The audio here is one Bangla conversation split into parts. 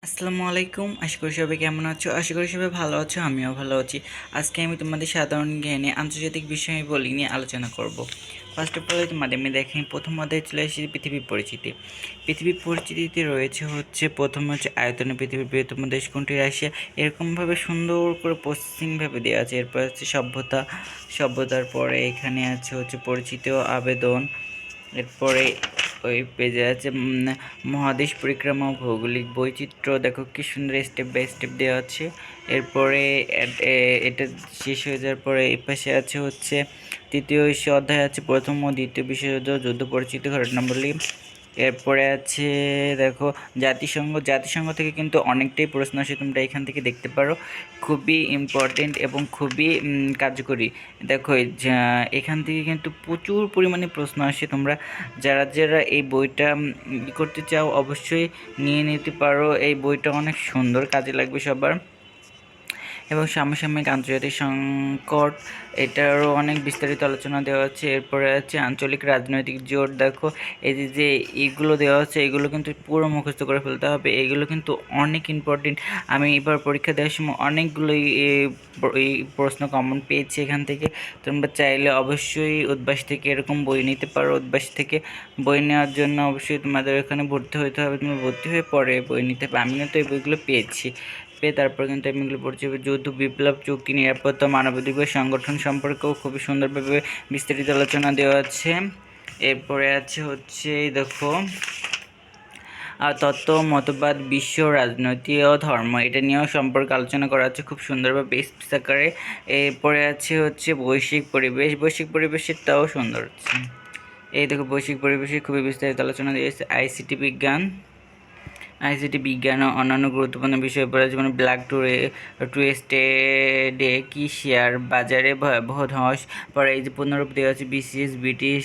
আসসালামু আলাইকুম। আশা করি সবাই কেমন আছো? আশা করি সবাই ভালো আছো, আমিও ভালো আছি। আজকে আমি তোমাদের সাধারণ জ্ঞানে আন্তর্জাতিক বিষয়াবলী নিয়ে আলোচনা করব। ফার্স্ট অফ অল তোমাদের আমি দেখি প্রথম অধ্যায়ে চলে এসেছি পৃথিবীর পরিচিতি। পৃথিবীর পরিচিতিতে রয়েছে প্রথম হচ্ছে আয়তনে পৃথিবীর বৃহত্তম দেশ কোনটি? রাশিয়া। এরকমভাবে সুন্দর করে পশ্চিমভাবে দেওয়া আছে। এরপর হচ্ছে সভ্যতার পরে এখানে হচ্ছে পরিচিতি ও আবেদন। এরপরে ওই পেজে আছে মহাদেশ পরিক্রমা ও ভৌগোলিক বৈচিত্র্য। দেখো কি সুন্দর স্টেপ বাই স্টেপ দেওয়া আছে। এরপরে এটা শেষ হয়ে যাওয়ার পরে এই পাশে হচ্ছে তৃতীয় অধ্যায় আছে প্রথম ও দ্বিতীয় বিশ্বযুদ্ধ যুদ্ধ পরিচিতি ঘটনাবলী। এরপরে দেখো জাতিসংঘ থেকে কিন্তু অনেকটাই প্রশ্ন আসে, তোমরা এখান থেকে দেখতে পারো। খুবই ইম্পর্টেন্ট এবং খুবই কার্যকরী। দেখো এখান থেকে কিন্তু প্রচুর পরিমাণে প্রশ্ন আসে। তোমরা যারা এই বইটা করতে চাও অবশ্যই নিয়ে নিতে পারো। এই বইটা অনেক সুন্দর, কাজে লাগবে সবার। এবং সমসাময়িক আন্তর্জাতিক সংকট, এটারও অনেক বিস্তারিত আলোচনা দেওয়া আছে। এরপরে আঞ্চলিক রাজনৈতিক জোট। দেখো এই যে এইগুলো দেওয়া আছে, এগুলো কিন্তু পুরো মুখস্থ করে ফেলতে হবে। এগুলো কিন্তু অনেক ইম্পর্টেন্ট। আমি এবার পরীক্ষা দেওয়ার সময় অনেকগুলোই এই প্রশ্ন কমন পেয়েছি এখান থেকে। তোমরা চাইলে অবশ্যই উদ্ভাস থেকে এরকম বই নিতে পারো। উদ্ভাস থেকে বই নেওয়ার জন্য অবশ্যই তোমাদের এখানে ভর্তি হতে হবে। তোমরা ভর্তি হয়ে পরে বই নিতে পারো। আমিও তো এই বইগুলো পেয়েছি। তারপর কিন্তু আমি এগুলো পড়ছি। যৌথ বিপ্লব চুক্তি, নিরাপত্তা, মানবাধিকার সংগঠন সম্পর্কেও খুবই সুন্দরভাবে বিস্তারিত আলোচনা দেওয়া আছে। এরপরে হচ্ছে দেখো তত্ত্ব, মতবাদ, বিশ্ব রাজনৈতিক ও ধর্ম, এটা নিয়েও সম্পর্কে আলোচনা করা আছে খুব সুন্দরভাবে স্পিচ আকারে। এরপরে হচ্ছে বৈশ্বিক পরিবেশেরটাও সুন্দর হচ্ছে। এই দেখো বৈশ্বিক পরিবেশে খুবই বিস্তারিত আলোচনা দিয়েছে। আইসিটি বিজ্ঞান ও অন্যান্য গুরুত্বপূর্ণ বিষয় পড়ে, যেমন ব্ল্যাক টুয়েস্টেডে কি শেয়ার বাজারে ভয়াবহ ধস। পরে এই যে পুনরূপ দেওয়া আছে বিসিএস, ব্রিটিশ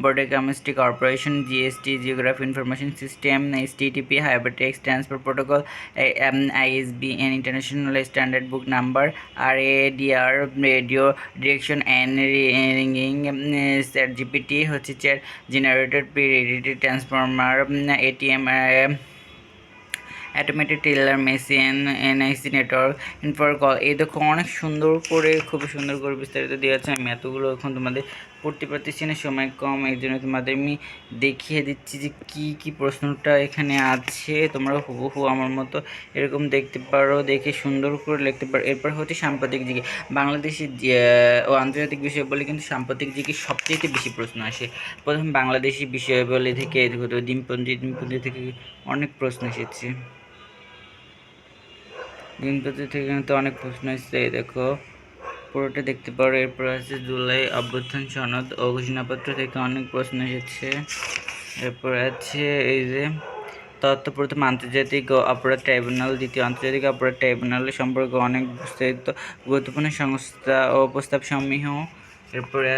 বোর্ডের chemistry corporation, GST, geography information system, HTTP, hypertext transfer protocol, ISBN international standard book number, RADR radio direction and ringing, GPT হচ্ছে chair generated pre transformer, ATM, automated teller machine, NIC network, ইনফর কল। এই দেখো অনেক সুন্দর করে, খুবই সুন্দর করে বিস্তারিত দেওয়া আছে। আমি এতগুলো এখন তোমাদের পড়তে পারতেছি না, সময় কম, এই জন্য তোমাদের আমি দেখিয়ে দিচ্ছি যে কি প্রশ্নটা এখানে আছে। তোমরা হুবহু আমার মতো এরকম দেখতে পারো, দেখে সুন্দর করে লিখতে পারো। এরপর হচ্ছে সাম্প্রতিক দিকে বাংলাদেশের ও আন্তর্জাতিক বিষয় বলে কিন্তু সাম্প্রতিক দিকে সবচেয়ে বেশি প্রশ্ন আসে। প্রথম বাংলাদেশি বিষয়াবলী থেকে ডিমপন্থী থেকে অনেক প্রশ্ন এসেছে। দিনপতি থেকে কিন্তু অনেক প্রশ্ন এসেছে। দেখো পুরোটা দেখতে পারো। এরপর জুলাই অভ্যুত্থান সনদ ও ঘোষণাপত্র থেকে অনেক প্রশ্ন এসেছে। এরপর এই যে প্রথম আন্তর্জাতিক অপরাধ ট্রাইব্যুনাল, দ্বিতীয় আন্তর্জাতিক অপরাধ ট্রাইব্যুনালের সম্পর্কে অনেক বিস্তারিত গুরুত্বপূর্ণ সংস্থা ও প্রস্তাব সমূহ। এরপরে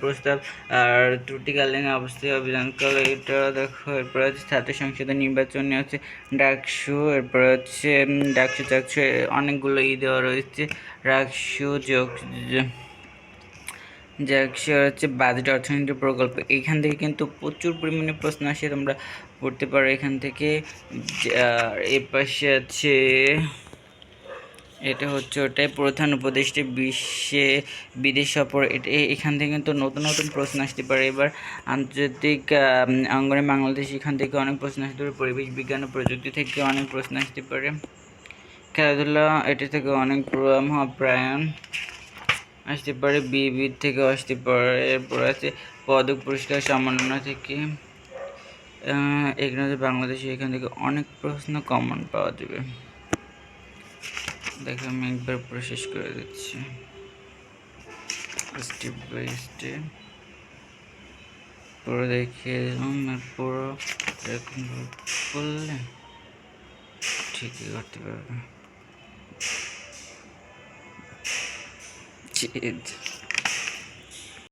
প্রস্তাব আর ত্রুটিকালীন অবস্থায় অভিযানকাল, এটা দেখো। এরপর ছাত্র সংসদের নির্বাচনে ডাকসু। এরপর ডাকসু চাকসু, অনেকগুলো দেওয়া রয়েছে। ডাকসু ডাকসু বাজেট অর্থনীতি প্রকল্প। এইখান থেকে কিন্তু প্রচুর পরিমাণে প্রশ্ন আসে, তোমরা পড়তে পারো এখান থেকে। এর পাশে এটা হচ্ছে ওটাই প্রধান উপদেষ্টা বিদেশ সফর। এটা এখান থেকে কিন্তু নতুন নতুন প্রশ্ন আসতে পারে। এবার আন্তর্জাতিক অঙ্গনে বাংলাদেশ, এখান থেকে অনেক প্রশ্ন আসতে পারে। পরিবেশ বিজ্ঞান ও প্রযুক্তি থেকে অনেক প্রশ্ন আসতে পারে। খেলাধুলা, এটা থেকে অনেক মহাপ্রায়ণ আসতে পারে। বিবিধ থেকে আসতে পারে। এরপর পদক পুরস্কার সম্মাননা থেকে। এখানে বাংলাদেশে এখান থেকে অনেক প্রশ্ন কমন পাওয়া যাবে। দেখো আমি একবার পুরো শেষ করে দিচ্ছি স্টেপ বাই স্টেপ। পুরো দেখিয়ে দিলাম। পুরো এরকম করলে ঠিকই করতে পারবে।